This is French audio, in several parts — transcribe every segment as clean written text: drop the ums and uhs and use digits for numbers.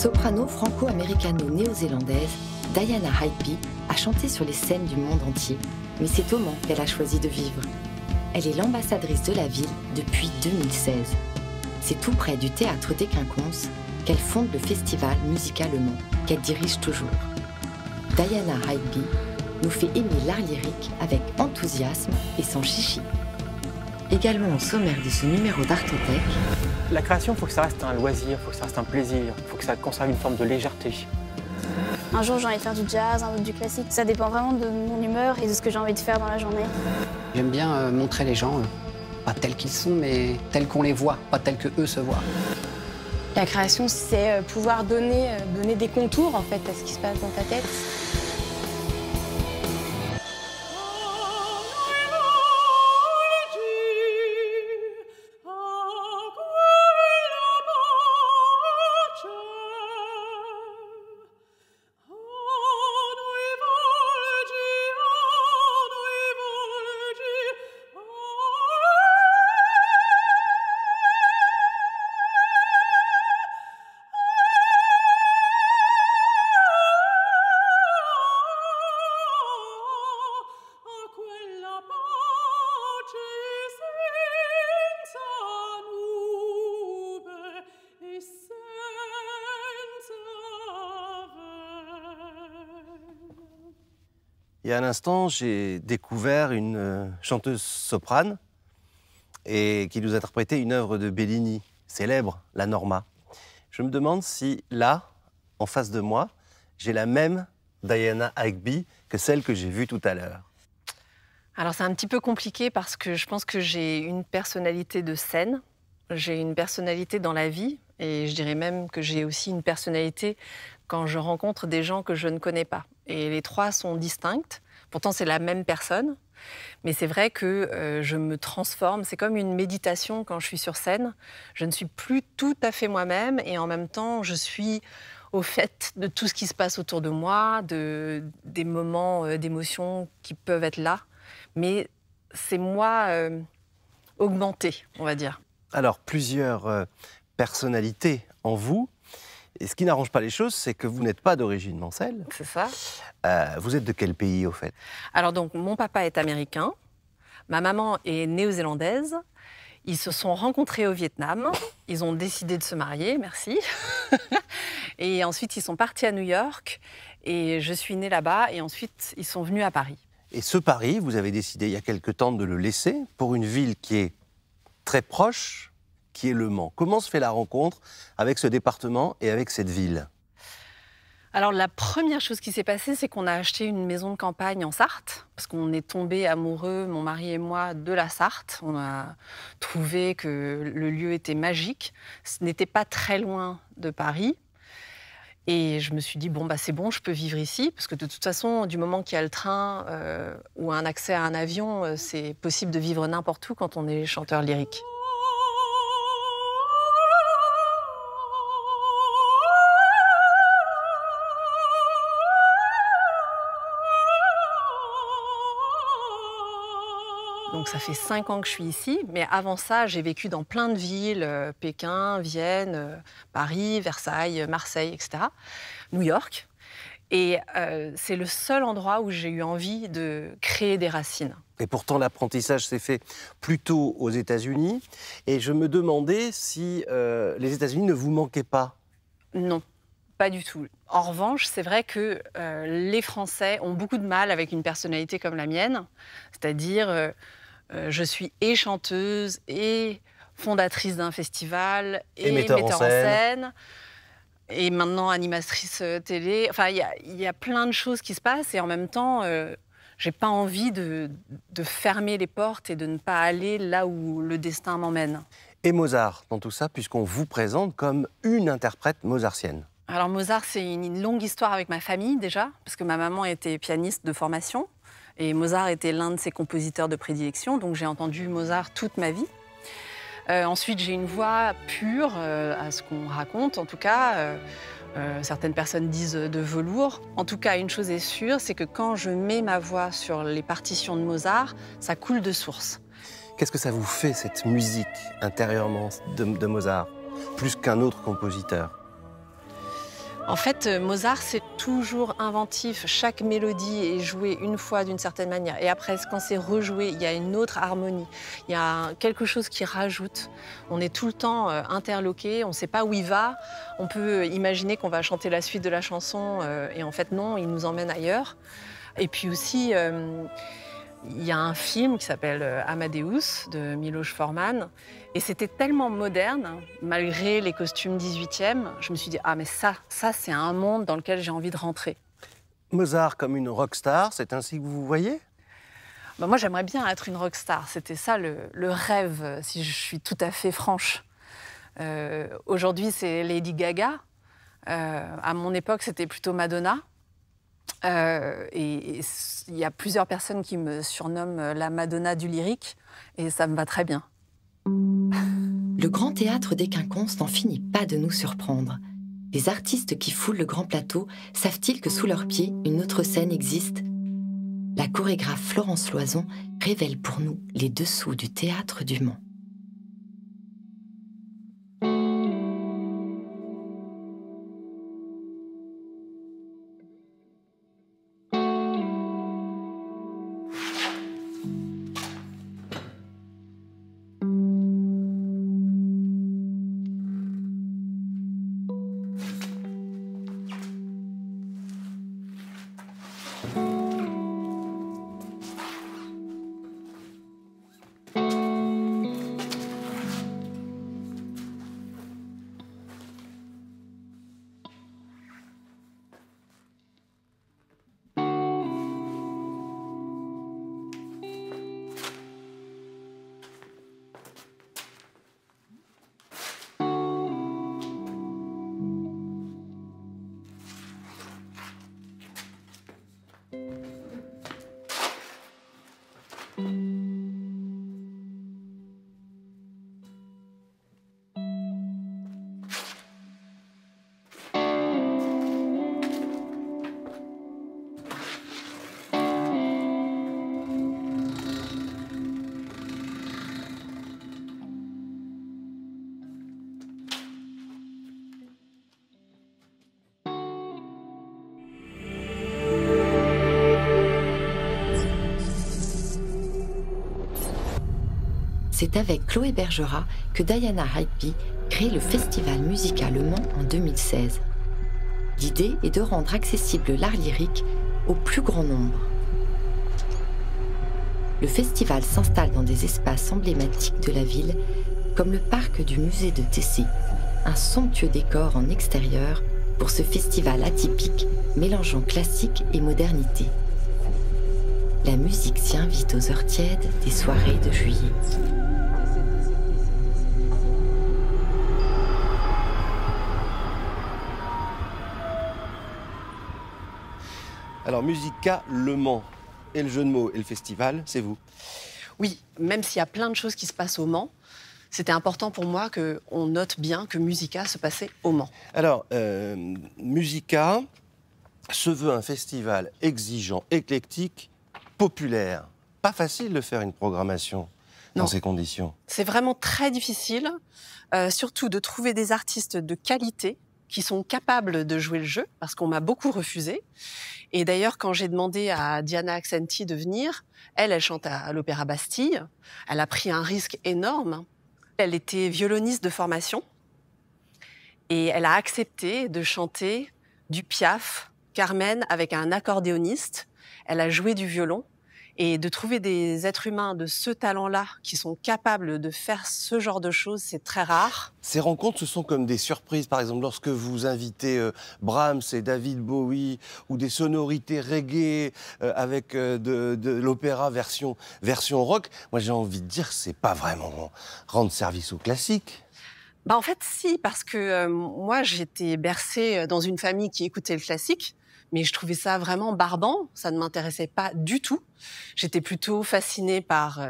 soprano franco-américano-néo-zélandaise, Diana Higby a chanté sur les scènes du monde entier, mais c'est au Mans qu'elle a choisi de vivre. Elle est l'ambassadrice de la ville depuis 2016. C'est tout près du théâtre des Quinconces qu'elle fonde le festival musical Le Mans, qu'elle dirige toujours. Diana Higby nous fait aimer l'art lyrique avec enthousiasme et sans chichi. Également au sommaire de ce numéro d'Artothèque, la création, il faut que ça reste un loisir, il faut que ça reste un plaisir, il faut que ça conserve une forme de légèreté. Un jour, j'ai envie de faire du jazz, un autre du classique. Ça dépend vraiment de mon humeur et de ce que j'ai envie de faire dans la journée. J'aime bien montrer les gens, pas tels qu'ils sont, mais tels qu'on les voit, pas tels qu'eux se voient. La création, c'est pouvoir donner des contours en fait à ce qui se passe dans ta tête. Il y a un instant, j'ai découvert une chanteuse soprane et qui nous interprétait une œuvre de Bellini, célèbre, la Norma. Je me demande si là, en face de moi, j'ai la même Diana Higby que celle que j'ai vue tout à l'heure. Alors c'est un petit peu compliqué parce que je pense que j'ai une personnalité de scène, j'ai une personnalité dans la vie et je dirais même que j'ai aussi une personnalité quand je rencontre des gens que je ne connais pas. Et les trois sont distinctes. Pourtant, c'est la même personne. Mais c'est vrai que je me transforme. C'est comme une méditation quand je suis sur scène. Je ne suis plus tout à fait moi-même. Et en même temps, je suis au fait de tout ce qui se passe autour de moi, des moments d'émotion qui peuvent être là. Mais c'est moi augmenté, on va dire. Alors, plusieurs personnalités en vous. Et ce qui n'arrange pas les choses, c'est que vous n'êtes pas d'origine mancelle. C'est ça. Vous êtes de quel pays, au fait? Alors donc, mon papa est américain, ma maman est néo-zélandaise. Ils se sont rencontrés au Vietnam. Ils ont décidé de se marier, merci. Et ensuite, ils sont partis à New York. Et je suis née là-bas. Et ensuite, ils sont venus à Paris. Et ce Paris, vous avez décidé il y a quelque temps de le laisser pour une ville qui est très proche, qui est Le Mans. Comment se fait la rencontre avec ce département et avec cette ville? Alors, la première chose qui s'est passée, c'est qu'on a acheté une maison de campagne en Sarthe, parce qu'on est tombés amoureux, mon mari et moi, de la Sarthe. On a trouvé que le lieu était magique. Ce n'était pas très loin de Paris. Et je me suis dit, bon, bah, c'est bon, je peux vivre ici, parce que de toute façon, du moment qu'il y a le train ou un accès à un avion, c'est possible de vivre n'importe où quand on est chanteur lyrique. Donc ça fait 5 ans que je suis ici, mais avant ça, j'ai vécu dans plein de villes, Pékin, Vienne, Paris, Versailles, Marseille, etc., New York. Et c'est le seul endroit où j'ai eu envie de créer des racines. Et pourtant, l'apprentissage s'est fait plutôt aux États-Unis. Et je me demandais si les États-Unis ne vous manquaient pas. Non, pas du tout. En revanche, c'est vrai que les Français ont beaucoup de mal avec une personnalité comme la mienne, c'est-à-dire je suis et chanteuse et fondatrice d'un festival et metteur en scène et maintenant animatrice télé. Enfin, il y a plein de choses qui se passent et en même temps, j'ai pas envie de fermer les portes et de ne pas aller là où le destin m'emmène. Et Mozart dans tout ça, puisqu'on vous présente comme une interprète mozartienne. Alors Mozart, c'est une longue histoire avec ma famille déjà, parce que ma maman était pianiste de formation. Et Mozart était l'un de ses compositeurs de prédilection, donc j'ai entendu Mozart toute ma vie. Ensuite, j'ai une voix pure, à ce qu'on raconte en tout cas. Certaines personnes disent de velours. En tout cas, une chose est sûre, c'est que quand je mets ma voix sur les partitions de Mozart, ça coule de source. Qu'est-ce que ça vous fait, cette musique, intérieurement, de Mozart, plus qu'un autre compositeur? En fait, Mozart, c'est toujours inventif. Chaque mélodie est jouée une fois d'une certaine manière. Et après, quand c'est rejoué, il y a une autre harmonie. Il y a quelque chose qui rajoute. On est tout le temps interloqué, on ne sait pas où il va. On peut imaginer qu'on va chanter la suite de la chanson, et en fait, non, il nous emmène ailleurs. Et puis aussi, il y a un film qui s'appelle Amadeus de Miloš Forman. Et c'était tellement moderne, malgré les costumes 18e, je me suis dit, ah mais ça c'est un monde dans lequel j'ai envie de rentrer. Mozart comme une rockstar, c'est ainsi que vous vous voyez? Bah, moi j'aimerais bien être une rockstar, c'était ça le rêve, si je suis tout à fait franche. Aujourd'hui c'est Lady Gaga, à mon époque c'était plutôt Madonna. Et il y a plusieurs personnes qui me surnomment la Madonna du lyrique, et ça me va très bien. Le Grand Théâtre des Quinconces n'en finit pas de nous surprendre. Les artistes qui foulent le grand plateau savent-ils que sous leurs pieds, une autre scène existe? La chorégraphe Florence Loison révèle pour nous les dessous du théâtre du Mans. C'est avec Chloé Bergerat que Diana Hypie crée le Festival Musica Le Mans en 2016. L'idée est de rendre accessible l'art lyrique au plus grand nombre. Le festival s'installe dans des espaces emblématiques de la ville, comme le parc du musée de Tessé, un somptueux décor en extérieur pour ce festival atypique mélangeant classique et modernité. La musique s'y invite aux heures tièdes des soirées de juillet. Alors, Musica Le Mans, et le jeu de mots et le festival, c'est vous? Oui, même s'il y a plein de choses qui se passent au Mans, c'était important pour moi qu'on note bien que Musica se passait au Mans. Alors, Musica se veut un festival exigeant, éclectique, populaire. Pas facile de faire une programmation dans ces conditions. C'est vraiment très difficile, surtout de trouver des artistes de qualité qui sont capables de jouer le jeu, parce qu'on m'a beaucoup refusé. Et d'ailleurs, quand j'ai demandé à Diana Accenti de venir, elle chante à l'Opéra Bastille. Elle a pris un risque énorme. Elle était violoniste de formation et elle a accepté de chanter du Piaf, Carmen avec un accordéoniste. Elle a joué du violon. Et de trouver des êtres humains de ce talent-là qui sont capables de faire ce genre de choses, c'est très rare. Ces rencontres, ce sont comme des surprises. Par exemple, lorsque vous invitez Brahms et David Bowie ou des sonorités reggae avec de l'opéra version rock, moi j'ai envie de dire que c'est pas vraiment rendre service au classique. Bah en fait, si, parce que moi j'étais bercée dans une famille qui écoutait le classique. Mais je trouvais ça vraiment barbant, ça ne m'intéressait pas du tout. J'étais plutôt fascinée par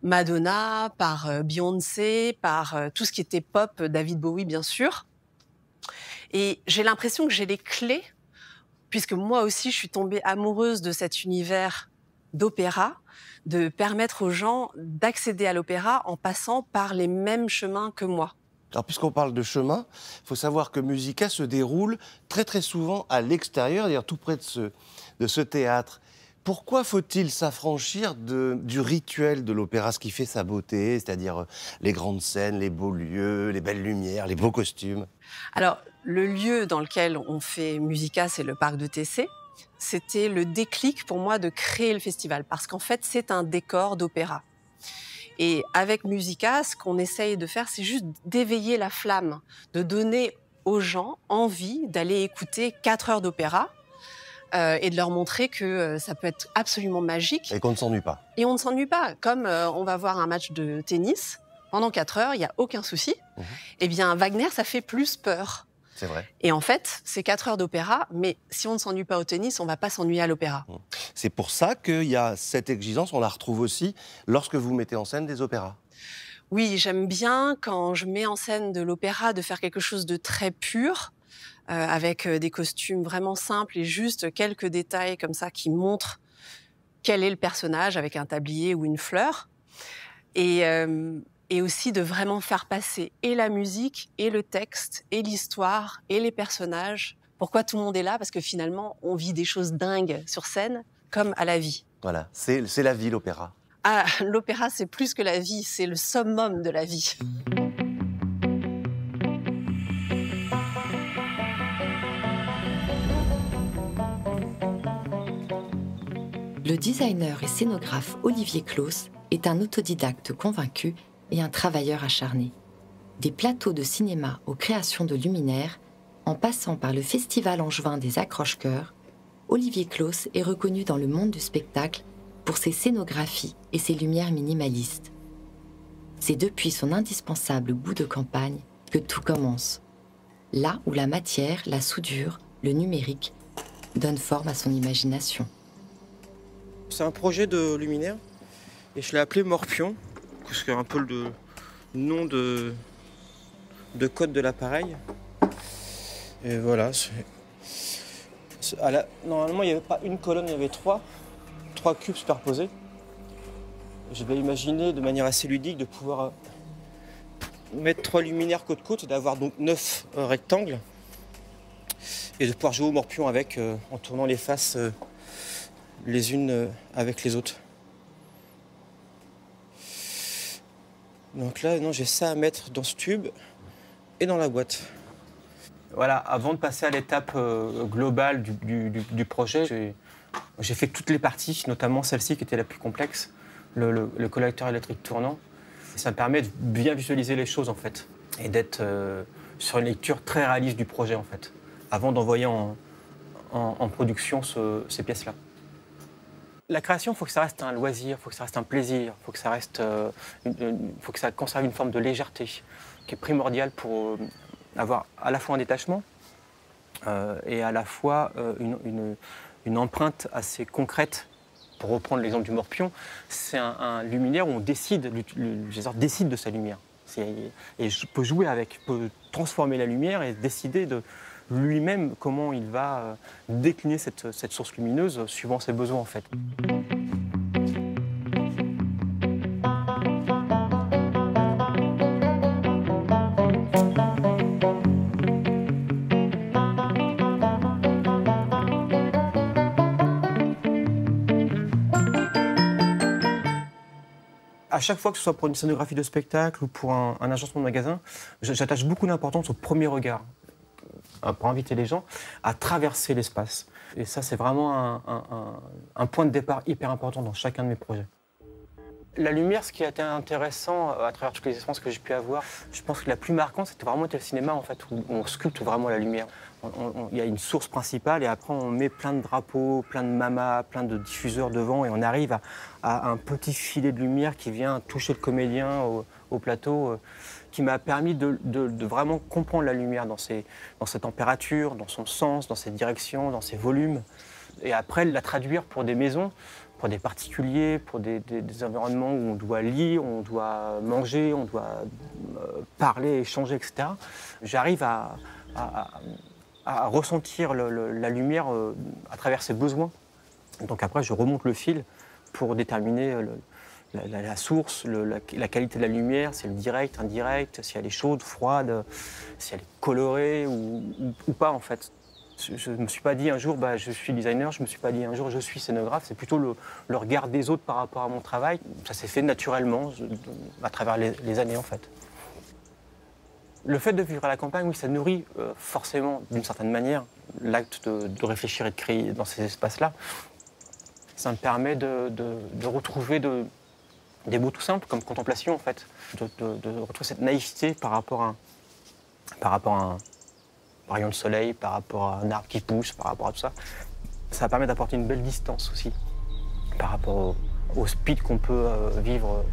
Madonna, par Beyoncé, par tout ce qui était pop, David Bowie bien sûr. Et j'ai l'impression que j'ai les clés, puisque moi aussi je suis tombée amoureuse de cet univers d'opéra, de permettre aux gens d'accéder à l'opéra en passant par les mêmes chemins que moi. Alors, puisqu'on parle de chemin, il faut savoir que Musica se déroule très souvent à l'extérieur, d'ailleurs tout près de ce théâtre. Pourquoi faut-il s'affranchir du rituel de l'opéra, ce qui fait sa beauté, c'est-à-dire les grandes scènes, les beaux lieux, les belles lumières, les beaux costumes? Alors, le lieu dans lequel on fait Musica, c'est le parc de Tessé. C'était le déclic pour moi de créer le festival, parce qu'en fait, c'est un décor d'opéra. Et avec Musica, ce qu'on essaye de faire, c'est juste d'éveiller la flamme, de donner aux gens envie d'aller écouter 4 heures d'opéra et de leur montrer que ça peut être absolument magique. Et qu'on ne s'ennuie pas. Et on ne s'ennuie pas. Comme on va voir un match de tennis, pendant 4 heures, il n'y a aucun souci. Eh bien, Wagner, ça fait plus peur. C'est vrai. Et en fait, c'est 4 heures d'opéra, mais si on ne s'ennuie pas au tennis, on ne va pas s'ennuyer à l'opéra. C'est pour ça qu'il y a cette exigence, on la retrouve aussi lorsque vous mettez en scène des opéras. Oui, j'aime bien, quand je mets en scène de l'opéra, de faire quelque chose de très pur, avec des costumes vraiment simples et juste quelques détails comme ça qui montrent quel est le personnage, avec un tablier ou une fleur. Et aussi de vraiment faire passer et la musique, et le texte, et l'histoire, et les personnages. Pourquoi tout le monde est là? Parce que finalement, on vit des choses dingues sur scène, comme à la vie. Voilà, c'est la vie, l'opéra. Ah, l'opéra, c'est plus que la vie, c'est le summum de la vie. Le designer et scénographe Olivier Claus est un autodidacte convaincu et un travailleur acharné. Des plateaux de cinéma aux créations de luminaires, en passant par le festival angevin des accroche-cœurs, Olivier Claus est reconnu dans le monde du spectacle pour ses scénographies et ses lumières minimalistes. C'est depuis son indispensable bout de campagne que tout commence. Là où la matière, la soudure, le numérique donnent forme à son imagination. C'est un projet de luminaire et je l'ai appelé Morpion, c'est un peu le nom de code de l'appareil. Et voilà. Normalement, il n'y avait pas une colonne, il y avait trois cubes superposés. J'avais imaginé de manière assez ludique de pouvoir mettre 3 luminaires côte à côte et d'avoir donc 9 rectangles et de pouvoir jouer au morpion avec en tournant les faces les unes avec les autres. Donc là, j'ai ça à mettre dans ce tube et dans la boîte. Voilà, avant de passer à l'étape globale du projet, j'ai fait toutes les parties, notamment celle-ci qui était la plus complexe, le collecteur électrique tournant. Ça me permet de bien visualiser les choses en fait et d'être sur une lecture très réaliste du projet en fait, avant d'envoyer en production ces pièces-là. La création, il faut que ça reste un loisir, il faut que ça reste un plaisir, il faut que ça conserve une forme de légèreté qui est primordiale pour avoir à la fois un détachement et à la fois une empreinte assez concrète. Pour reprendre l'exemple du morpion, c'est un luminaire où on décide, l'utilisateur décide de sa lumière. Et je peux jouer avec, je peux transformer la lumière et décider de lui-même comment il va décliner cette source lumineuse suivant ses besoins en fait. À chaque fois que ce soit pour une scénographie de spectacle ou pour un agencement de magasin, j'attache beaucoup d'importance au premier regard, pour inviter les gens à traverser l'espace. Et ça, c'est vraiment un point de départ hyper important dans chacun de mes projets. La lumière, ce qui a été intéressant à travers toutes les expériences que j'ai pu avoir, je pense que la plus marquante, c'était vraiment le cinéma, en fait, où on sculpte vraiment la lumière. Il y a une source principale et après on met plein de drapeaux, plein de mamas, plein de diffuseurs devant et on arrive à un petit filet de lumière qui vient toucher le comédien au plateau, qui m'a permis de vraiment comprendre la lumière dans ses températures, dans son sens, dans ses directions, dans ses volumes. Et après la traduire pour des maisons, pour des particuliers, pour des environnements où on doit lire, on doit manger, on doit parler, échanger, etc. J'arrive à ressentir la lumière à travers ses besoins. Donc après, je remonte le fil pour déterminer la source, la qualité de la lumière, si elle est directe, indirecte, si elle est chaude, froide, si elle est colorée ou pas en fait. Je ne me suis pas dit un jour je suis designer, je ne me suis pas dit un jour je suis scénographe, c'est plutôt le regard des autres par rapport à mon travail. Ça s'est fait naturellement à travers les années en fait. Le fait de vivre à la campagne, oui, ça nourrit forcément d'une certaine manière l'acte de réfléchir et de créer dans ces espaces-là. Ça me permet de retrouver des mots tout simples comme contemplation en fait, de retrouver cette naïveté par rapport à un rayon de soleil, par rapport à un arbre qui pousse, par rapport à tout ça. Ça permet d'apporter une belle distance aussi par rapport au speed qu'on peut vivre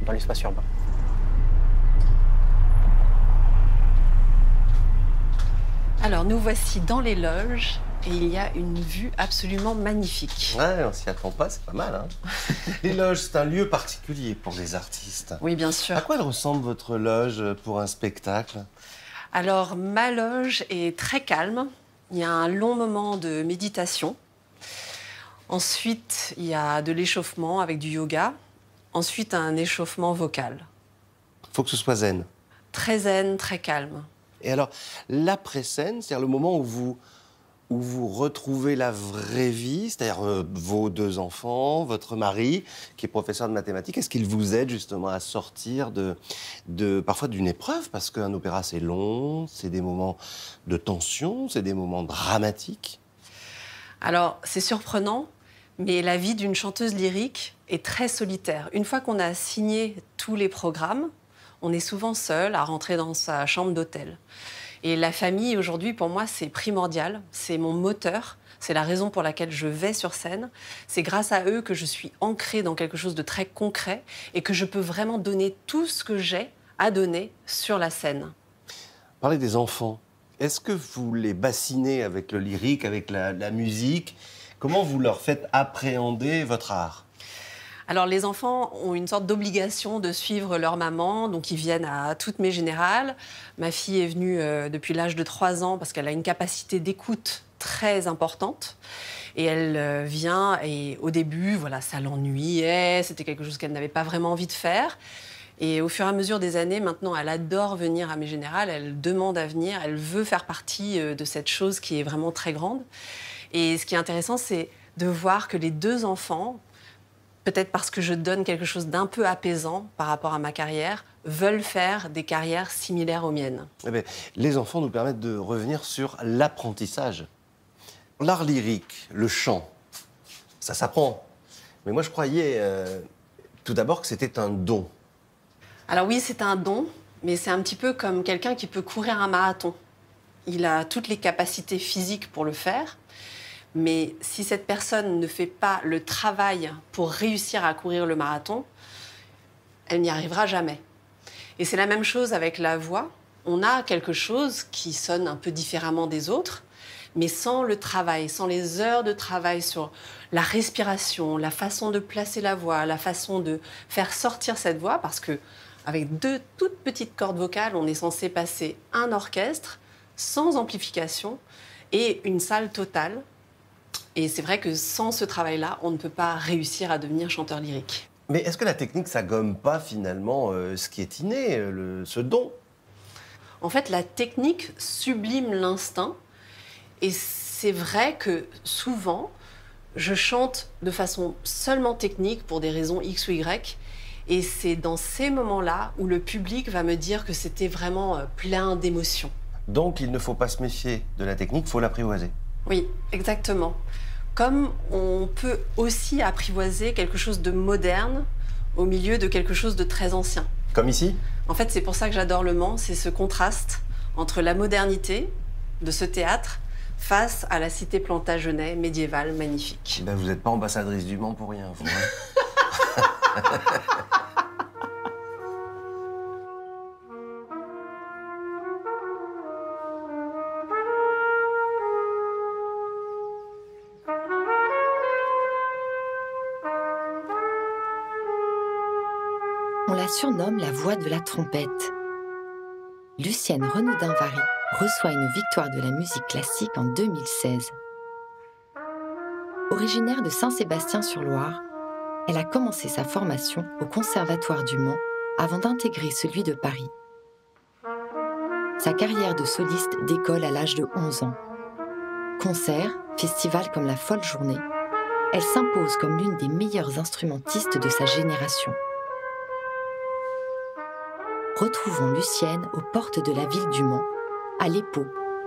dans l'espace urbain. Alors nous voici dans les loges et il y a une vue absolument magnifique. Ouais, on s'y attend pas, c'est pas mal. Hein. Les loges, c'est un lieu particulier pour les artistes. Oui, bien sûr. À quoi elle ressemble votre loge pour un spectacle? Alors ma loge est très calme. Il y a un long moment de méditation. Ensuite, il y a de l'échauffement avec du yoga. Ensuite, un échauffement vocal. Il faut que ce soit zen. Très zen, très calme. Et alors, l'après-scène, c'est-à-dire le moment où vous retrouvez la vraie vie, c'est-à-dire vos 2 enfants, votre mari, qui est professeur de mathématiques, est-ce qu'il vous aide justement à sortir parfois d'une épreuve? Parce qu'un opéra, c'est long, c'est des moments de tension, c'est des moments dramatiques. Alors, c'est surprenant, mais la vie d'une chanteuse lyrique est très solitaire. Une fois qu'on a signé tous les programmes, on est souvent seul à rentrer dans sa chambre d'hôtel. Et la famille, aujourd'hui, pour moi, c'est primordial. C'est mon moteur. C'est la raison pour laquelle je vais sur scène. C'est grâce à eux que je suis ancrée dans quelque chose de très concret et que je peux vraiment donner tout ce que j'ai à donner sur la scène. Parlez des enfants. Est-ce que vous les bassinez avec le lyrique, avec la musique? Comment vous leur faites appréhender votre art? Alors, les enfants ont une sorte d'obligation de suivre leur maman, donc ils viennent à toutes mes générales. Ma fille est venue depuis l'âge de 3 ans parce qu'elle a une capacité d'écoute très importante. Et elle vient, et au début, voilà, ça l'ennuyait, c'était quelque chose qu'elle n'avait pas vraiment envie de faire. Et au fur et à mesure des années, maintenant, elle adore venir à mes générales, elle demande à venir, elle veut faire partie de cette chose qui est vraiment très grande. Et ce qui est intéressant, c'est de voir que les 2 enfants, peut-être parce que je donne quelque chose d'un peu apaisant par rapport à ma carrière, veulent faire des carrières similaires aux miennes. Eh bien, les enfants nous permettent de revenir sur l'apprentissage. L'art lyrique, le chant, ça s'apprend. Mais moi, je croyais tout d'abord que c'était un don. Alors oui, c'est un don, mais c'est un petit peu comme quelqu'un qui peut courir un marathon. Il a toutes les capacités physiques pour le faire. Mais si cette personne ne fait pas le travail pour réussir à courir le marathon, elle n'y arrivera jamais. Et c'est la même chose avec la voix. On a quelque chose qui sonne un peu différemment des autres, mais sans le travail, sans les heures de travail sur la respiration, la façon de placer la voix, la façon de faire sortir cette voix, parce que avec 2 toutes petites cordes vocales, on est censé passer un orchestre sans amplification et une salle totale. Et c'est vrai que sans ce travail-là, on ne peut pas réussir à devenir chanteur lyrique. Mais est-ce que la technique, ça gomme pas finalement ce qui est inné, ce don? En fait, la technique sublime l'instinct. Et c'est vrai que souvent, je chante de façon seulement technique pour des raisons X ou Y. Et c'est dans ces moments-là où le public va me dire que c'était vraiment plein d'émotions. Donc, il ne faut pas se méfier de la technique, il faut l'apprivoiser. Oui, exactement. Comme on peut aussi apprivoiser quelque chose de moderne au milieu de quelque chose de très ancien. Comme ici? En fait, c'est pour ça que j'adore le Mans, c'est ce contraste entre la modernité de ce théâtre face à la cité Plantagenet médiévale magnifique. Ben, vous n'êtes pas ambassadrice du Mans pour rien, vous. Hein. On la surnomme la voix de la trompette. Lucienne Renaudin-Vary reçoit une victoire de la musique classique en 2016. Originaire de Saint-Sébastien-sur-Loire, Elle a commencé sa formation au Conservatoire du Mans avant d'intégrer celui de Paris. Sa carrière de soliste décolle à l'âge de 11 ans. Concerts, festivals comme la Folle Journée, elle s'impose comme l'une des meilleures instrumentistes de sa génération. Retrouvons Lucienne aux portes de la ville du Mans, à l'Épau,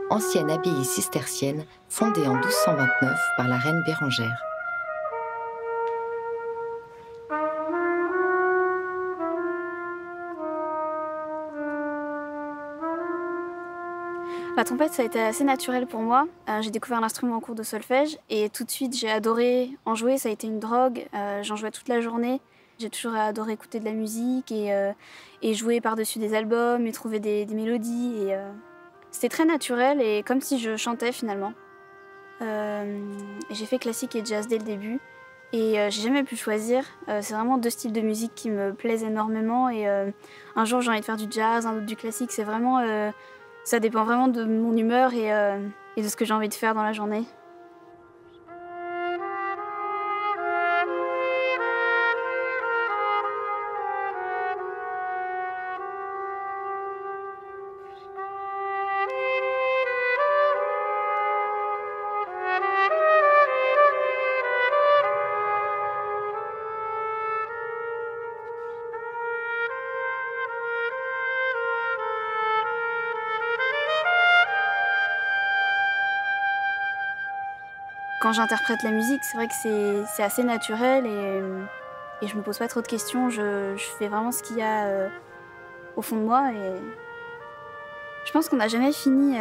ancienne abbaye cistercienne fondée en 1229 par la reine Bérengère. La trompette, ça a été assez naturel pour moi. J'ai découvert l'instrument en cours de solfège et tout de suite, j'ai adoré en jouer. Ça a été une drogue. J'en jouais toute la journée. J'ai toujours adoré écouter de la musique et jouer par-dessus des albums et trouver des mélodies. C'était très naturel et comme si je chantais finalement. J'ai fait classique et jazz dès le début et j'ai jamais pu choisir. C'est vraiment deux styles de musique qui me plaisent énormément et un jour j'ai envie de faire du jazz, un autre du classique. C'est vraiment... ça dépend vraiment de mon humeur et de ce que j'ai envie de faire dans la journée. Quand j'interprète la musique, c'est vrai que c'est assez naturel et je me pose pas trop de questions. Je fais vraiment ce qu'il y a au fond de moi. Et je pense qu'on n'a jamais fini.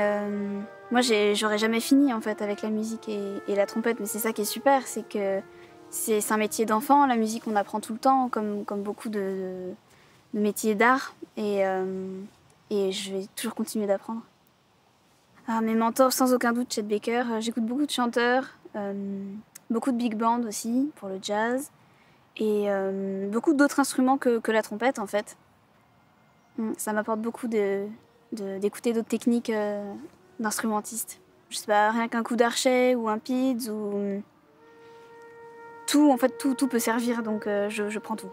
Moi, j'aurais jamais fini en fait avec la musique et la trompette. Mais c'est ça qui est super, c'est que c'est un métier d'enfant. La musique, on apprend tout le temps, comme beaucoup de métiers d'art. Et je vais toujours continuer d'apprendre. Mes mentors, sans aucun doute, Chet Baker. J'écoute beaucoup de chanteurs. Beaucoup de big band aussi pour le jazz et beaucoup d'autres instruments que la trompette en fait. Ça m'apporte beaucoup d'écouter d'autres techniques d'instrumentistes. Je sais pas, rien qu'un coup d'archet ou un pids ou tout en fait tout peut servir donc je prends tout.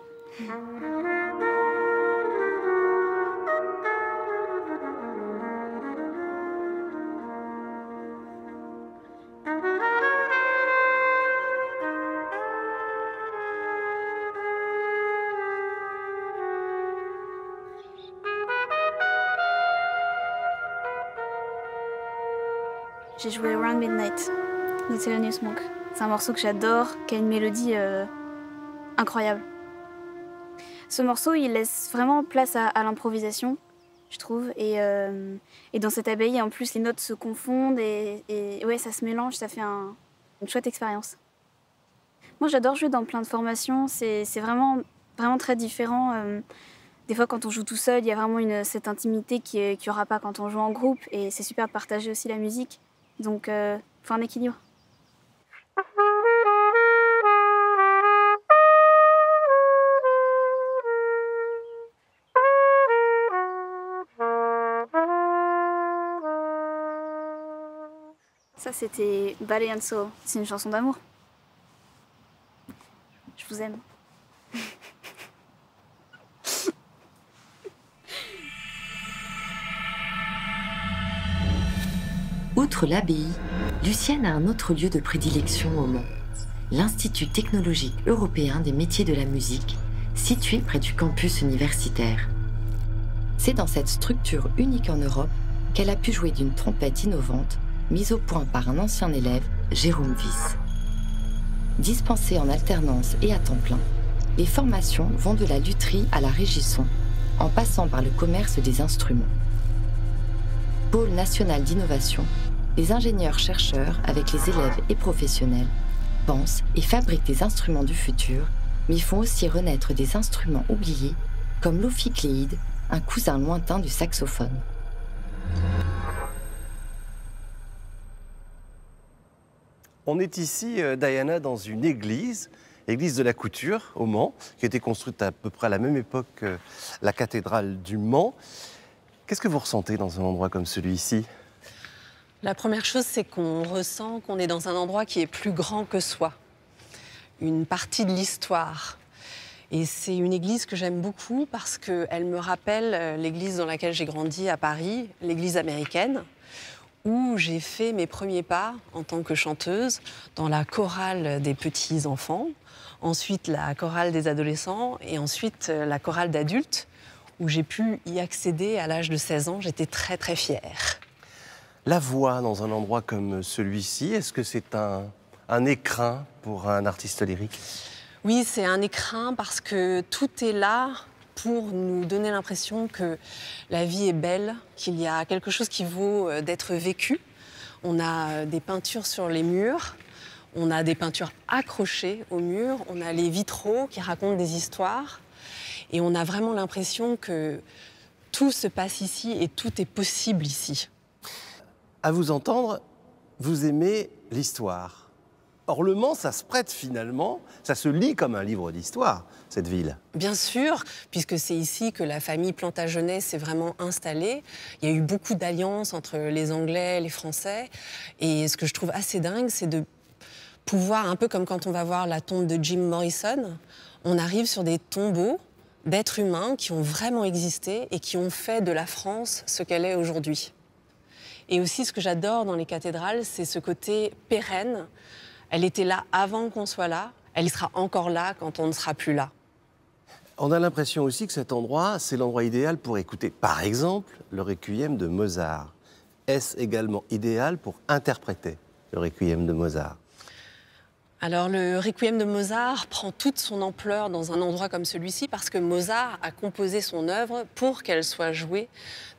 J'ai joué Around Midnight de Thelonious Monk. C'est un morceau que j'adore, qui a une mélodie incroyable. Ce morceau, il laisse vraiment place à l'improvisation, je trouve. Et dans cette abbaye, en plus, les notes se confondent et ouais, ça se mélange, ça fait une chouette expérience. Moi, j'adore jouer dans plein de formations. C'est vraiment très différent. Des fois, quand on joue tout seul, il y a vraiment cette intimité qu'il n'y aura pas quand on joue en groupe. Et c'est super de partager aussi la musique. Donc, faut un équilibre. Ça, c'était Ballet and Soul. C'est une chanson d'amour. Je vous aime. Outre l'abbaye, Lucienne a un autre lieu de prédilection au Mans, l'Institut technologique européen des métiers de la musique, situé près du campus universitaire. C'est dans cette structure unique en Europe qu'elle a pu jouer d'une trompette innovante mise au point par un ancien élève, Jérôme Wyss. Dispensées en alternance et à temps plein, les formations vont de la lutherie à la régisson, en passant par le commerce des instruments. Pôle national d'innovation, les ingénieurs-chercheurs, avec les élèves et professionnels, pensent et fabriquent des instruments du futur, mais font aussi renaître des instruments oubliés, comme l'ophicléide, un cousin lointain du saxophone. On est ici, Diana, dans une église, l'église de la Couture, au Mans, qui a été construite à peu près à la même époque que la cathédrale du Mans. Qu'est-ce que vous ressentez dans un endroit comme celui-ci ? La première chose, c'est qu'on ressent qu'on est dans un endroit qui est plus grand que soi. une partie de l'histoire. Et c'est une église que j'aime beaucoup parce qu'elle me rappelle l'église dans laquelle j'ai grandi à Paris, l'église américaine, où j'ai fait mes premiers pas en tant que chanteuse dans la chorale des petits-enfants, ensuite la chorale des adolescents et ensuite la chorale d'adultes, où j'ai pu y accéder à l'âge de 16 ans. J'étais très, très fière. La voix dans un endroit comme celui-ci, est-ce que c'est un écrin pour un artiste lyrique? Oui, c'est un écrin parce que tout est là pour nous donner l'impression que la vie est belle, qu'il y a quelque chose qui vaut d'être vécu. On a des peintures sur les murs, on a des peintures accrochées aux murs, on a les vitraux qui racontent des histoires. Et on a vraiment l'impression que tout se passe ici et tout est possible ici. À vous entendre, vous aimez l'histoire. Or, Le Mans, ça se prête finalement, ça se lit comme un livre d'histoire, cette ville. Bien sûr, puisque c'est ici que la famille Plantagenet s'est vraiment installée. Il y a eu beaucoup d'alliances entre les Anglais et les Français. Et ce que je trouve assez dingue, c'est de pouvoir, un peu comme quand on va voir la tombe de Jim Morrison, on arrive sur des tombeaux d'êtres humains qui ont vraiment existé et qui ont fait de la France ce qu'elle est aujourd'hui. Et aussi, ce que j'adore dans les cathédrales, c'est ce côté pérenne. Elle était là avant qu'on soit là, elle sera encore là quand on ne sera plus là. On a l'impression aussi que cet endroit, c'est l'endroit idéal pour écouter, par exemple, le Requiem de Mozart. Est-ce également idéal pour interpréter le Requiem de Mozart? Alors, le Requiem de Mozart prend toute son ampleur dans un endroit comme celui-ci parce que Mozart a composé son œuvre pour qu'elle soit jouée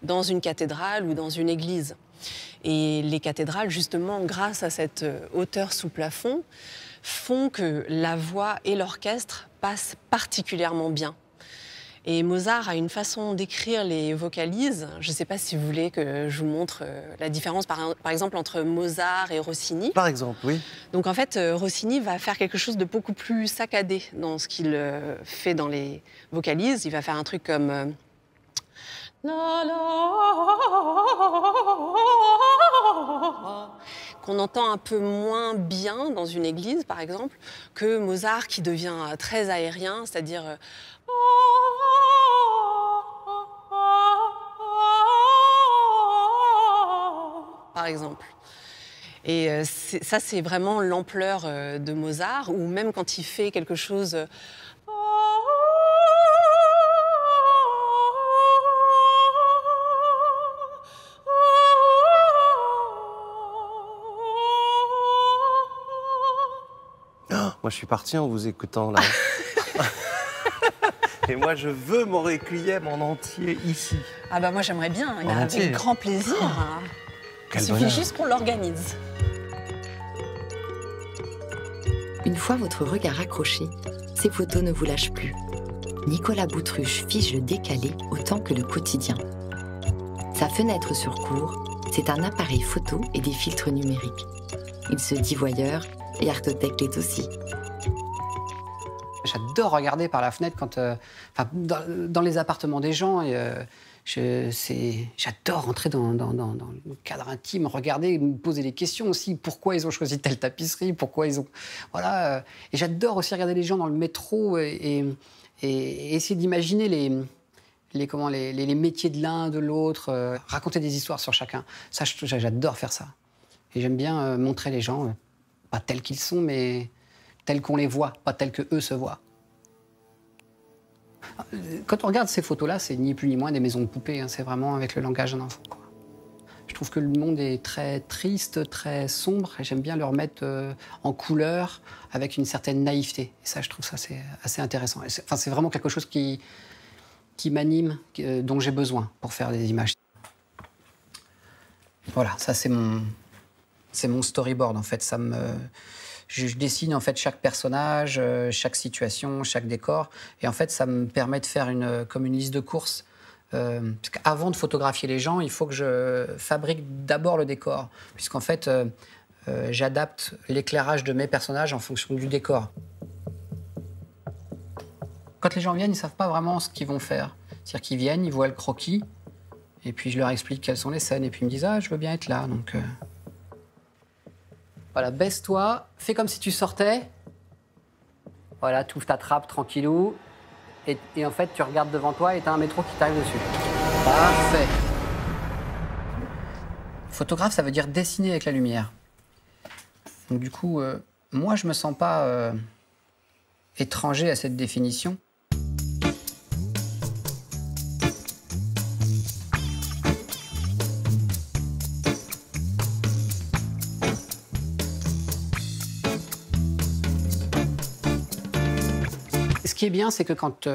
dans une cathédrale ou dans une église. Et les cathédrales, justement, grâce à cette hauteur sous plafond, font que la voix et l'orchestre passent particulièrement bien. Et Mozart a une façon d'écrire les vocalises. Je ne sais pas si vous voulez que je vous montre la différence, par exemple, entre Mozart et Rossini. Par exemple, oui. Donc en fait, Rossini va faire quelque chose de beaucoup plus saccadé dans ce qu'il fait dans les vocalises. Il va faire un truc comme... qu'on entend un peu moins bien dans une église, par exemple, que Mozart qui devient très aérien, c'est-à-dire... par exemple. Et ça, c'est vraiment l'ampleur de Mozart, ou même quand il fait quelque chose... Moi, je suis parti en vous écoutant, là. Et moi, je veux mon Requiem en entier ici. Ah bah moi, j'aimerais bien, avec grand plaisir. Quel Il suffit bonheur. juste qu'on l'organise. Une fois votre regard accroché, ces photos ne vous lâchent plus. Nicolas Boutruche fige le décalé autant que le quotidien. Sa fenêtre sur cour, c'est un appareil photo et des filtres numériques. Il se dit voyeur et Artothèque l'est aussi. J'adore regarder par la fenêtre quand, dans les appartements des gens. J'adore rentrer dans le cadre intime, regarder, me poser des questions aussi. Pourquoi ils ont choisi telle tapisserie? Pourquoi ils ont... Voilà. Et j'adore aussi regarder les gens dans le métro et essayer d'imaginer les métiers de l'un, de l'autre, raconter des histoires sur chacun. Ça, j'adore faire ça. Et j'aime bien montrer les gens, pas tels qu'ils sont, mais tels qu'on les voit, pas tels qu'eux se voient. Quand on regarde ces photos-là, c'est ni plus ni moins des maisons de poupées, hein, c'est vraiment avec le langage d'un enfant, quoi. Je trouve que le monde est très triste, très sombre, et j'aime bien le remettre en couleur, avec une certaine naïveté. Et ça, je trouve ça c'est assez intéressant. C'est vraiment quelque chose qui m'anime, dont j'ai besoin pour faire des images. Voilà, ça c'est mon storyboard, en fait. Je dessine en fait chaque personnage, chaque situation, chaque décor. Et en fait, ça me permet de faire comme une liste de courses. Parce qu'avant de photographier les gens, il faut que je fabrique d'abord le décor. Puisqu'en fait, j'adapte l'éclairage de mes personnages en fonction du décor. Quand les gens viennent, ils ne savent pas vraiment ce qu'ils vont faire. C'est-à-dire qu'ils viennent, ils voient le croquis, et puis je leur explique quelles sont les scènes. Et puis ils me disent « Ah, je veux bien être là. » Donc, voilà, baisse-toi, fais comme si tu sortais. Voilà, tu ouvres ta trappe tranquillou. Et en fait, tu regardes devant toi et tu as un métro qui t'arrive dessus. Parfait. Photographe, ça veut dire dessiner avec la lumière. Donc du coup, moi, je me sens pas étranger à cette définition. Ce qui est bien, c'est que quand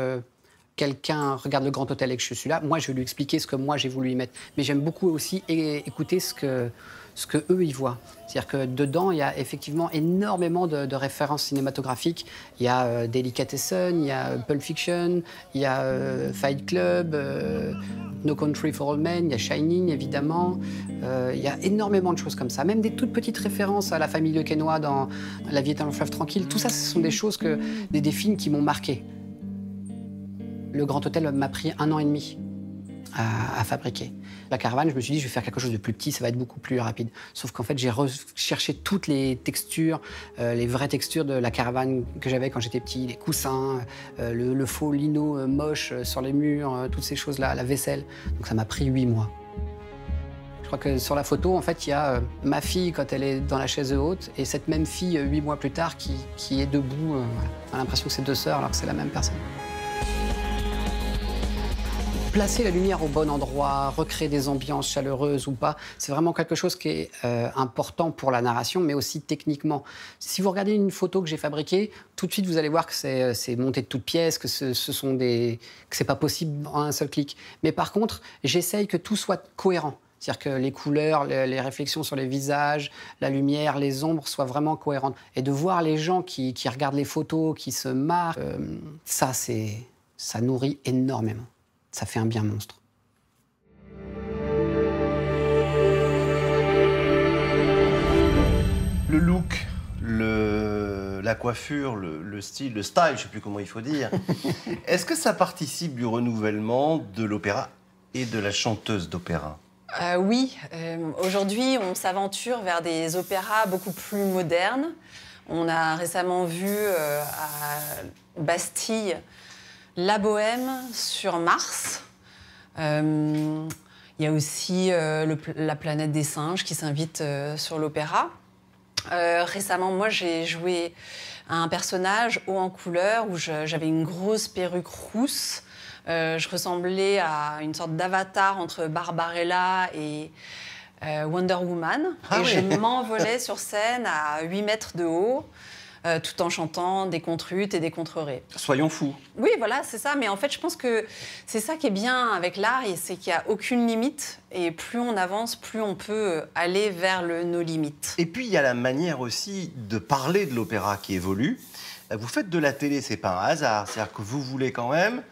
quelqu'un regarde le Grand Hôtel et que je suis là, moi, je vais lui expliquer ce que moi, j'ai voulu y mettre. Mais j'aime beaucoup aussi écouter ce que eux, ils voient. C'est-à-dire que dedans, il y a effectivement énormément de références cinématographiques. Il y a Delicatessen, il y a Pulp Fiction, il y a Fight Club, No Country for Old Men, il y a Shining, évidemment. Il y a énormément de choses comme ça. Même des toutes petites références à la famille Le Quesnoy dans La vie est un long fleuve tranquille. Tout ça, ce sont des choses des films qui m'ont marqué. Le Grand Hôtel m'a pris 1 an et demi à fabriquer. La caravane, je me suis dit, je vais faire quelque chose de plus petit, ça va être beaucoup plus rapide. Sauf qu'en fait, j'ai recherché toutes les textures, les vraies textures de la caravane que j'avais quand j'étais petit, les coussins, le faux lino moche sur les murs, toutes ces choses-là, la vaisselle. Donc ça m'a pris 8 mois. Je crois que sur la photo, en fait, il y a ma fille quand elle est dans la chaise haute et cette même fille 8 mois plus tard qui est debout. Voilà. On a l'impression que c'est 2 sœurs alors que c'est la même personne. Placer la lumière au bon endroit, recréer des ambiances chaleureuses ou pas, c'est vraiment quelque chose qui est important pour la narration, mais aussi techniquement. Si vous regardez une photo que j'ai fabriquée, tout de suite vous allez voir que c'est monté de toutes pièces, que c'est pas possible en un seul clic. Mais par contre, j'essaye que tout soit cohérent. C'est-à-dire que les couleurs, les réflexions sur les visages, la lumière, les ombres soient vraiment cohérentes. Et de voir les gens qui regardent les photos, qui se marrent, ça nourrit énormément. Ça fait un bien monstre. Le look, la coiffure, le style, le style, je ne sais plus comment il faut dire. Est-ce que ça participe du renouvellement de l'opéra et de la chanteuse d'opéra ? Oui. Aujourd'hui, on s'aventure vers des opéras beaucoup plus modernes. On a récemment vu à Bastille La Bohème sur Mars. Il y a aussi la planète des singes qui s'invite sur l'opéra. Récemment, moi, j'ai joué un personnage haut en couleur où j'avais une grosse perruque rousse. Je ressemblais à une sorte d'avatar entre Barbarella et Wonder Woman. Et je m'envolais sur scène à 8 mètres de haut. Tout en chantant des contrutes et des contrerets. Soyons fous. Oui, voilà, c'est ça. Mais en fait, je pense que c'est ça qui est bien avec l'art, c'est qu'il n'y a aucune limite. Et plus on avance, plus on peut aller vers nos limites. Et puis, il y a la manière aussi de parler de l'opéra qui évolue. Vous faites de la télé, c'est pas un hasard. C'est-à-dire que vous voulez quand même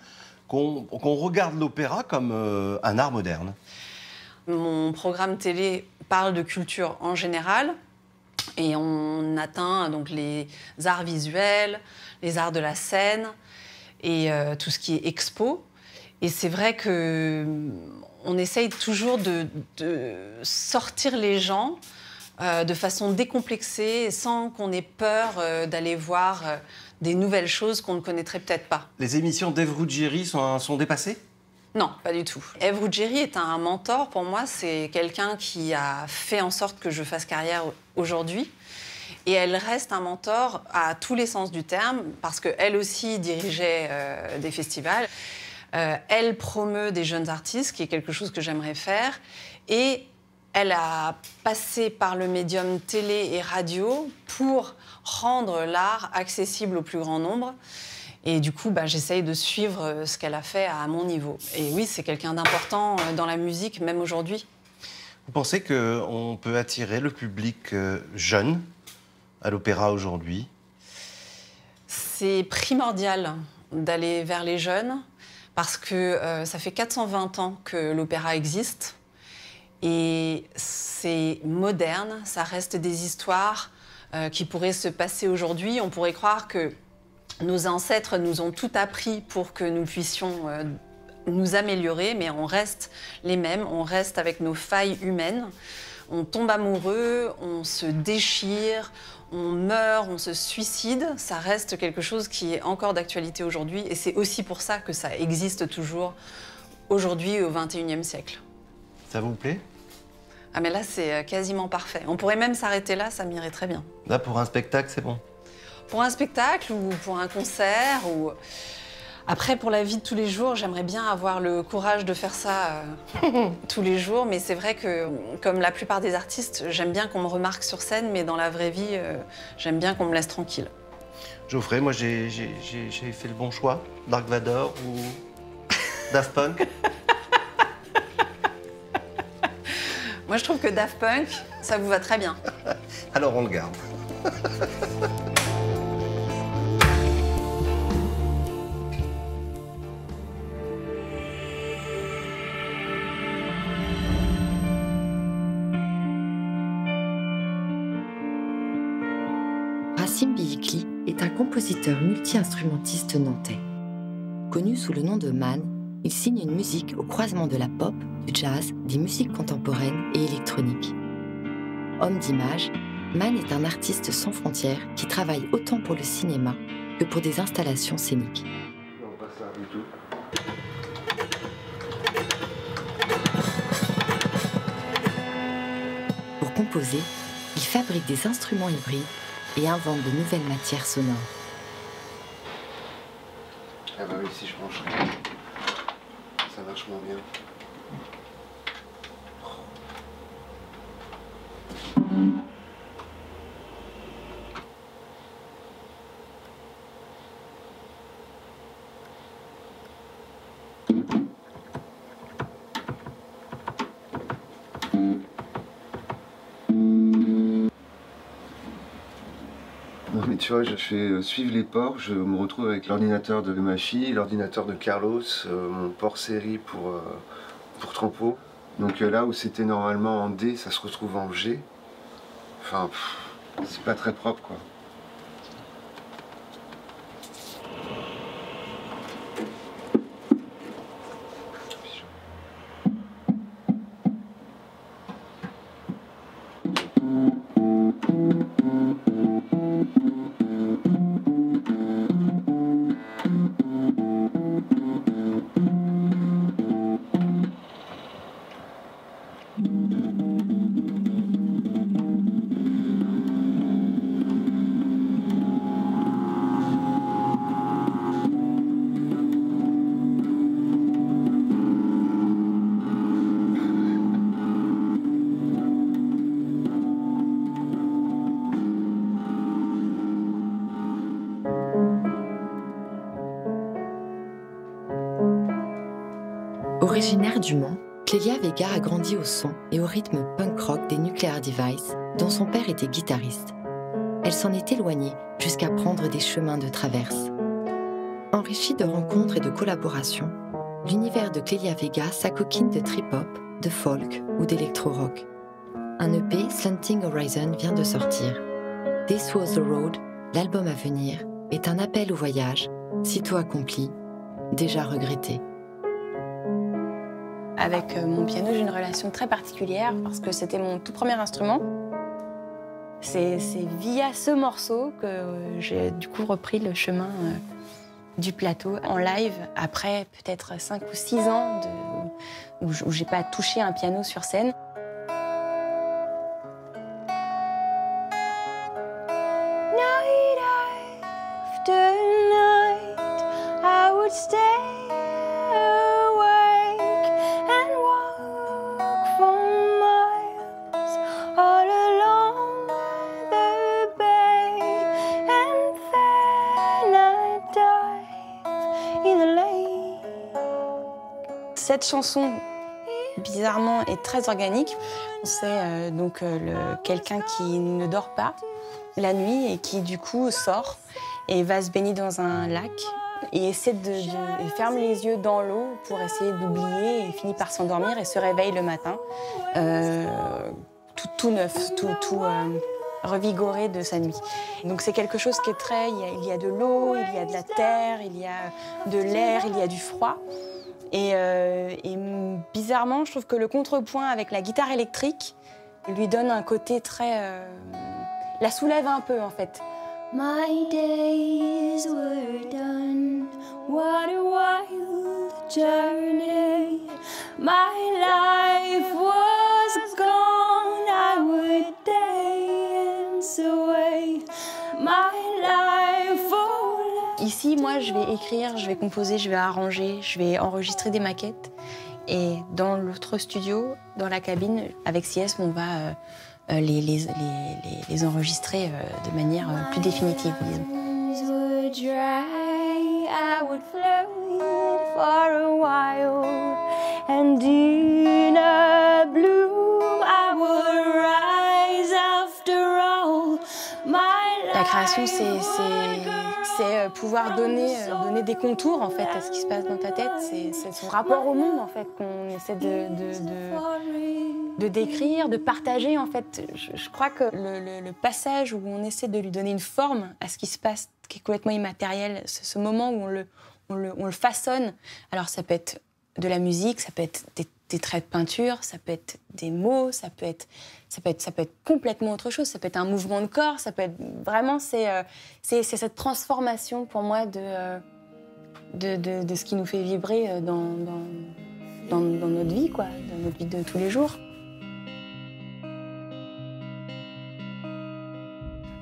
qu'on regarde l'opéra comme un art moderne. Mon programme télé parle de culture en général. Et on atteint donc les arts visuels, les arts de la scène et tout ce qui est expo. Et c'est vrai qu'on essaye toujours de sortir les gens de façon décomplexée, sans qu'on ait peur d'aller voir des nouvelles choses qu'on ne connaîtrait peut-être pas. Les émissions d'Ève Ruggieri sont dépassées ? Non, pas du tout. Ève Ruggieri est un mentor pour moi. C'est quelqu'un qui a fait en sorte que je fasse carrière aujourd'hui. Et elle reste un mentor à tous les sens du terme, parce qu'elle aussi dirigeait des festivals. Elle promeut des jeunes artistes, qui est quelque chose que j'aimerais faire. Et elle a passé par le médium télé et radio pour rendre l'art accessible au plus grand nombre. Et du coup, j'essaye de suivre ce qu'elle a fait à mon niveau. Et oui, c'est quelqu'un d'important dans la musique, même aujourd'hui. Vous pensez qu'on peut attirer le public jeune à l'opéra aujourd'hui ? C'est primordial d'aller vers les jeunes, parce que ça fait 420 ans que l'opéra existe. Et c'est moderne, ça reste des histoires qui pourraient se passer aujourd'hui. On pourrait croire que nos ancêtres nous ont tout appris pour que nous puissions nous améliorer, mais on reste les mêmes, on reste avec nos failles humaines. On tombe amoureux, on se déchire, on meurt, on se suicide, ça reste quelque chose qui est encore d'actualité aujourd'hui. Et c'est aussi pour ça que ça existe toujours aujourd'hui au XXIe siècle. Ça vous plaît? Ah mais là, c'est quasiment parfait. On pourrait même s'arrêter là, ça m'irait très bien. Là, pour un spectacle, c'est bon? Pour un spectacle ou pour un concert ou... Après, pour la vie de tous les jours, j'aimerais bien avoir le courage de faire ça tous les jours. Mais c'est vrai que, comme la plupart des artistes, j'aime bien qu'on me remarque sur scène, mais dans la vraie vie, j'aime bien qu'on me laisse tranquille. Geoffrey, moi, j'ai fait le bon choix. Dark Vador ou Daft Punk? Moi, je trouve que Daft Punk, ça vous va très bien. Alors, on le garde. Racim Biyikli est un compositeur multi-instrumentiste nantais. Connu sous le nom de Man, il signe une musique au croisement de la pop, du jazz, des musiques contemporaines et électroniques. Homme d'image, Man est un artiste sans frontières qui travaille autant pour le cinéma que pour des installations scéniques. Pour composer, il fabrique des instruments hybrides et invente de nouvelles matières sonores. Ah bah oui, si je brancherais, ça marche moins bien. Non mais tu vois, je fais suivre les ports, je me retrouve avec l'ordinateur de ma fille, l'ordinateur de Carlos, mon port série pour Trampo. Donc là où c'était normalement en D, ça se retrouve en G. Enfin, c'est pas très propre quoi. Originaire du Mans, Clélia Vega a grandi au son et au rythme punk rock des Nuclear Device, dont son père était guitariste. Elle s'en est éloignée jusqu'à prendre des chemins de traverse. Enrichi de rencontres et de collaborations, l'univers de Clélia Vega s'acoquine de trip-hop, de folk ou d'électro-rock. Un EP, Slanting Horizon, vient de sortir. This Was the Road, l'album à venir, est un appel au voyage, sitôt accompli, déjà regretté. Avec mon piano, j'ai une relation très particulière parce que c'était mon tout premier instrument. C'est via ce morceau que j'ai du coup repris le chemin du plateau en live après peut-être 5 ou 6 ans où j'ai pas touché un piano sur scène. Night after night, I would stay awake and walk for miles all along the bay, and then I dive in the lake. Cette chanson, bizarrement, est très organique. C'est donc quelqu'un qui ne dort pas la nuit et qui du coup sort et va se baigner dans un lac et essaie et ferme les yeux dans l'eau pour essayer d'oublier et finit par s'endormir et se réveille le matin tout neuf, tout revigoré de sa nuit. Donc c'est quelque chose qui est très... Il y a de l'eau, il y a de la terre, il y a de l'air, il y a du froid. Et bizarrement, je trouve que le contrepoint avec la guitare électrique lui donne un côté très la soulève un peu en fait. My days were done, what a wild journey. My life was gone, I would dance away. My life all... Ici, moi, je vais écrire, je vais composer, je vais arranger, je vais enregistrer des maquettes. Et dans l'autre studio, dans la cabine, avec CS, on va les enregistrer de manière plus définitive, disons. La création, c'est pouvoir donner des contours en fait à ce qui se passe dans ta tête. C'est son rapport au monde en fait qu'on essaie de décrire, de partager en fait. Je crois que le passage où on essaie de lui donner une forme à ce qui se passe, qui est complètement immatériel, c'est ce moment où on le façonne. Alors ça peut être de la musique, ça peut être des traits de peinture, ça peut être des mots, ça peut être complètement autre chose, ça peut être un mouvement de corps, ça peut être vraiment c'est cette transformation pour moi de ce qui nous fait vibrer dans notre vie quoi, dans notre vie de tous les jours.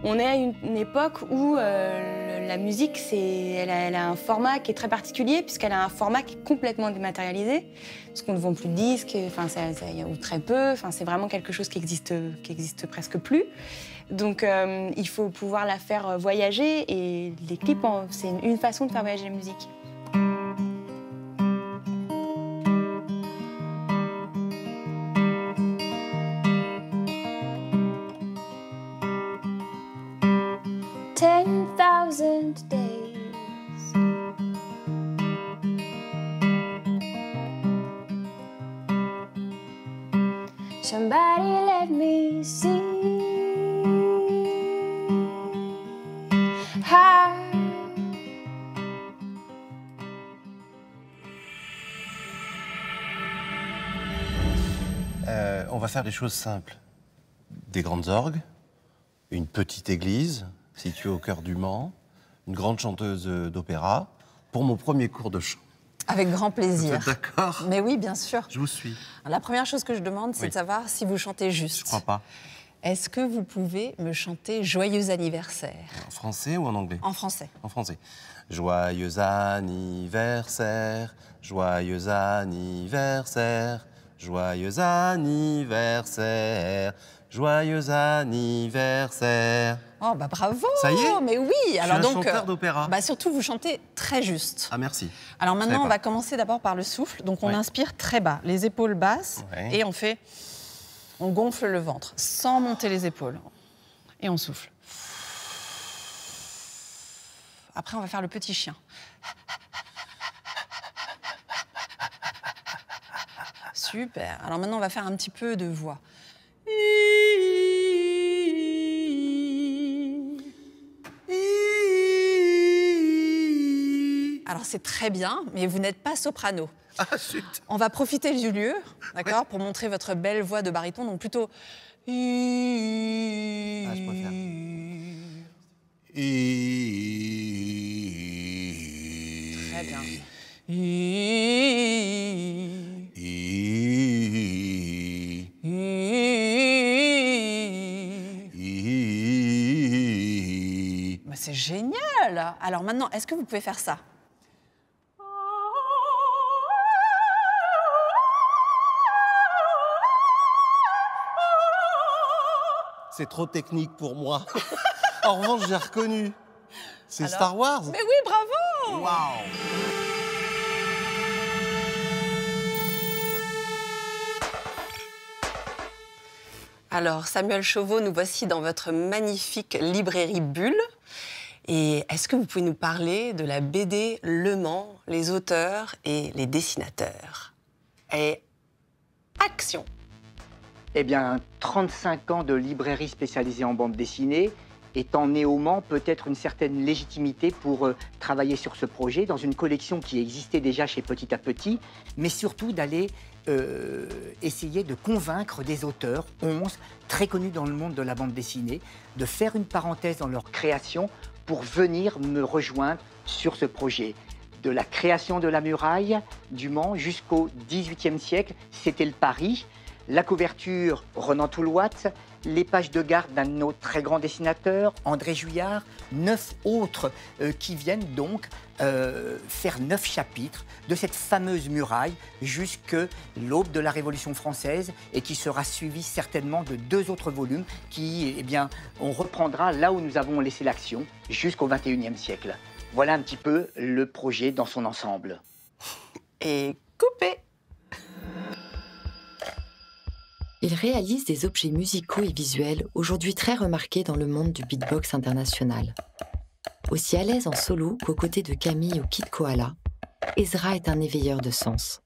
On est à une époque où la musique, elle a un format qui est très particulier, puisqu'elle a un format qui est complètement dématérialisé, parce qu'on ne vend plus de disques, ou très peu, c'est vraiment quelque chose qui existe presque plus. Donc il faut pouvoir la faire voyager, et les clips, c'est une façon de faire voyager la musique. Days. Somebody let me see how. On va faire des choses simples. Des grandes orgues, une petite église située au cœur du Mans, une grande chanteuse d'opéra, pour mon premier cours de chant. Avec grand plaisir. Vous êtes d'accord? Mais oui, bien sûr. Je vous suis. La première chose que je demande, c'est de savoir si vous chantez juste. Je crois pas. Est-ce que vous pouvez me chanter Joyeux anniversaire? En français ou en anglais? En français. En français. Joyeux anniversaire, joyeux anniversaire, joyeux anniversaire, joyeux anniversaire. Oh bah bravo! Ça y est? Mais oui! Je Alors suis donc, un chanteur d'opéra. Bah surtout, vous chantez très juste. Ah merci. Alors Je maintenant, savais on pas. va commencer d'abord par le souffle. Donc on Ouais. inspire très bas, les épaules basses, Ouais. et on gonfle le ventre sans monter les épaules. Et on souffle. Après, on va faire le petit chien. Super. Alors maintenant, on va faire un petit peu de voix. Alors c'est très bien, mais vous n'êtes pas soprano. Ah zut. On va profiter du lieu, d'accord, pour montrer votre belle voix de baryton, donc plutôt... Ah, je préfère. Très bien. Bah, c'est génial. Alors maintenant, est-ce que vous pouvez faire ça? C'est trop technique pour moi. En revanche, j'ai reconnu. C'est Alors Star Wars. Mais oui, bravo. Waouh. Alors, Samuel Chauveau, nous voici dans votre magnifique librairie Bulle. Et est-ce que vous pouvez nous parler de la BD Le Mans, les auteurs et les dessinateurs? Et action! Eh bien, 35 ans de librairie spécialisée en bande dessinée étant né au Mans, peut-être une certaine légitimité pour travailler sur ce projet dans une collection qui existait déjà chez Petit à Petit, mais surtout d'aller essayer de convaincre des auteurs, 11, très connus dans le monde de la bande dessinée, de faire une parenthèse dans leur création pour venir me rejoindre sur ce projet. De la création de la muraille du Mans jusqu'au XVIIIe siècle, c'était le Paris. La couverture, Renan Toulouat, les pages de garde d'un de nos très grands dessinateurs, André Juillard, 9 autres qui viennent donc faire 9 chapitres de cette fameuse muraille jusque l'aube de la Révolution française et qui sera suivi certainement de 2 autres volumes qui, eh bien, on reprendra là où nous avons laissé l'action jusqu'au XXIe siècle. Voilà un petit peu le projet dans son ensemble. Et coupé. Il réalise des objets musicaux et visuels aujourd'hui très remarqués dans le monde du beatbox international. Aussi à l'aise en solo qu'aux côtés de Camille ou Kid Koala, Ezra est un éveilleur de sens.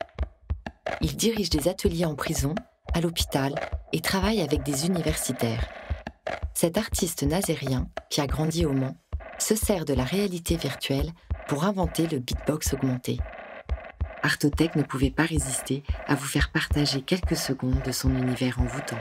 Il dirige des ateliers en prison, à l'hôpital et travaille avec des universitaires. Cet artiste nazérien, qui a grandi au Mans, se sert de la réalité virtuelle pour inventer le beatbox augmenté. Artothèque ne pouvait pas résister à vous faire partager quelques secondes de son univers envoûtant.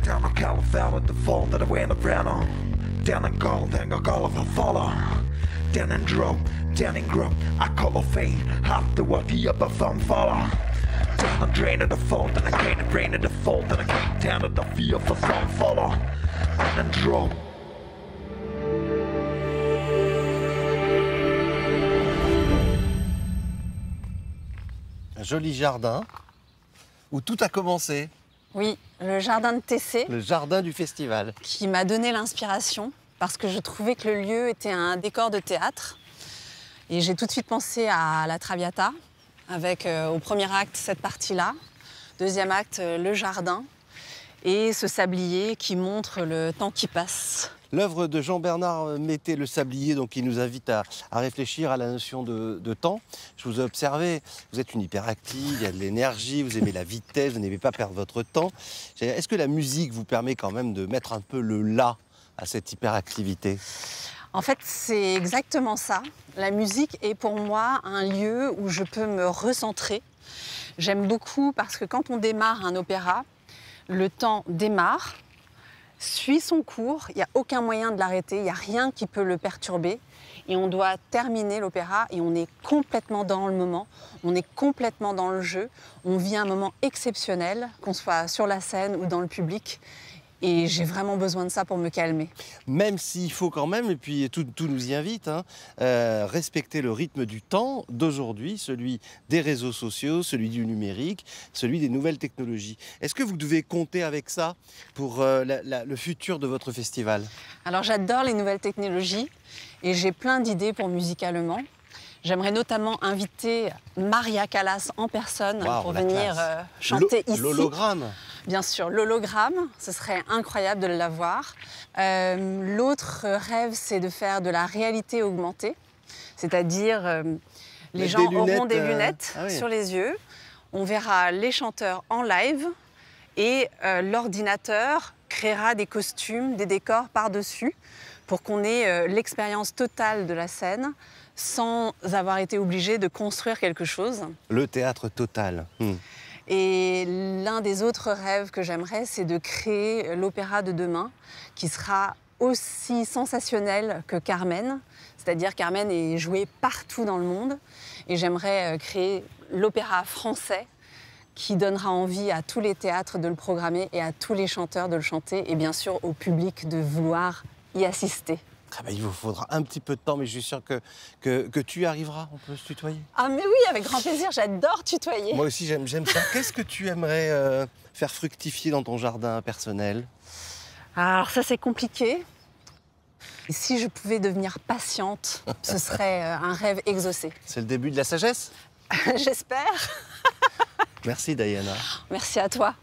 Down the California, the fall that I went around. Down in gold, and I call of a follow. Down in drop, down in grub, I call of fame. After what the upper phone follow. Down the drain of the fault, and I came to brain of the fault, and I came down to the fear of the phone follow. Down in drop. Un joli jardin où tout a commencé. Oui, le jardin de Tessé. Le jardin du festival. Qui m'a donné l'inspiration parce que je trouvais que le lieu était un décor de théâtre. Et j'ai tout de suite pensé à la Traviata, avec au premier acte cette partie-là, deuxième acte le jardin et ce sablier qui montre le temps qui passe. L'œuvre de Jean-Bernard Mété, Le Sablier, donc, qui nous invite à réfléchir à la notion de temps. Je vous ai observé, vous êtes une hyperactive, il y a de l'énergie, vous aimez la vitesse, vous n'aimez pas perdre votre temps. Est-ce que la musique vous permet quand même de mettre un peu le là à cette hyperactivité ? En fait, c'est exactement ça. La musique est pour moi un lieu où je peux me recentrer. J'aime beaucoup parce que quand on démarre un opéra, le temps démarre, suit son cours, il n'y a aucun moyen de l'arrêter, il n'y a rien qui peut le perturber. Et on doit terminer l'opéra et on est complètement dans le moment, on est complètement dans le jeu. On vit un moment exceptionnel, qu'on soit sur la scène ou dans le public. Et j'ai vraiment besoin de ça pour me calmer. Même s'il faut quand même, et puis tout nous y invite, respecter le rythme du temps d'aujourd'hui, celui des réseaux sociaux, celui du numérique, celui des nouvelles technologies. Est-ce que vous devez compter avec ça pour le futur de votre festival ? Alors j'adore les nouvelles technologies et j'ai plein d'idées pour Musicalement. J'aimerais notamment inviter Maria Callas en personne pour venir chanter ici. L'hologramme. Bien sûr, l'hologramme, ce serait incroyable de l'avoir. L'autre rêve, c'est de faire de la réalité augmentée. C'est-à-dire, les Mettre gens des auront lunettes, des lunettes ah oui. sur les yeux. On verra les chanteurs en live et l'ordinateur créera des costumes, des décors par-dessus pour qu'on ait l'expérience totale de la scène sans avoir été obligé de construire quelque chose. Le théâtre total. Et l'un des autres rêves que j'aimerais, c'est de créer l'opéra de demain, qui sera aussi sensationnel que Carmen. C'est-à-dire Carmen est jouée partout dans le monde. Et j'aimerais créer l'opéra français, qui donnera envie à tous les théâtres de le programmer et à tous les chanteurs de le chanter, et bien sûr au public de vouloir y assister. Ah ben, il vous faudra un petit peu de temps, mais je suis sûr que tu y arriveras. On peut se tutoyer. Ah mais oui, avec grand plaisir, j'adore tutoyer. Moi aussi, j'aime ça. Qu'est-ce que tu aimerais faire fructifier dans ton jardin personnel? Alors ça, c'est compliqué. Et si je pouvais devenir patiente, ce serait un rêve exaucé. C'est le début de la sagesse? J'espère. Merci, Diana. Merci à toi.